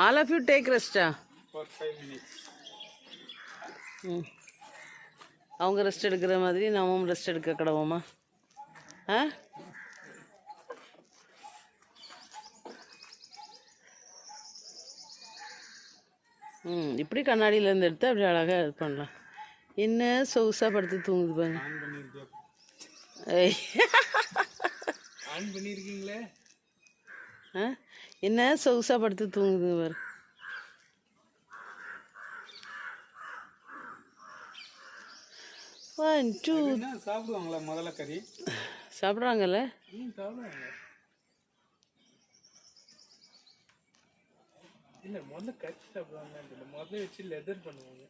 All of you take rest. For 5 minutes. அவங்க rest எடுக்கிற மாதிரி நாமும் ரெஸ்ட் எடுக்க கடவோமா? ஆ இப்படி கண்ணாடியிலேருந்து எடுத்து அப்படி அழகாக இது பண்ணலாம். என்ன சொகுசாக படுத்து தூங்குது பாருங்க. ஆன் பண்ணியிருக்கீங்களே. என்ன சொகுசாக படுத்து தூங்குது பாரு. சாப்பிடுவாங்களா முதல்ல கறி? சாப்பிட்றாங்கல்ல. சாப்பிடுவாங்க. இல்லை முதல்ல கறி சாப்பிடுவாங்க, முதல்ல வச்சு லெதர் பண்ணுவாங்க.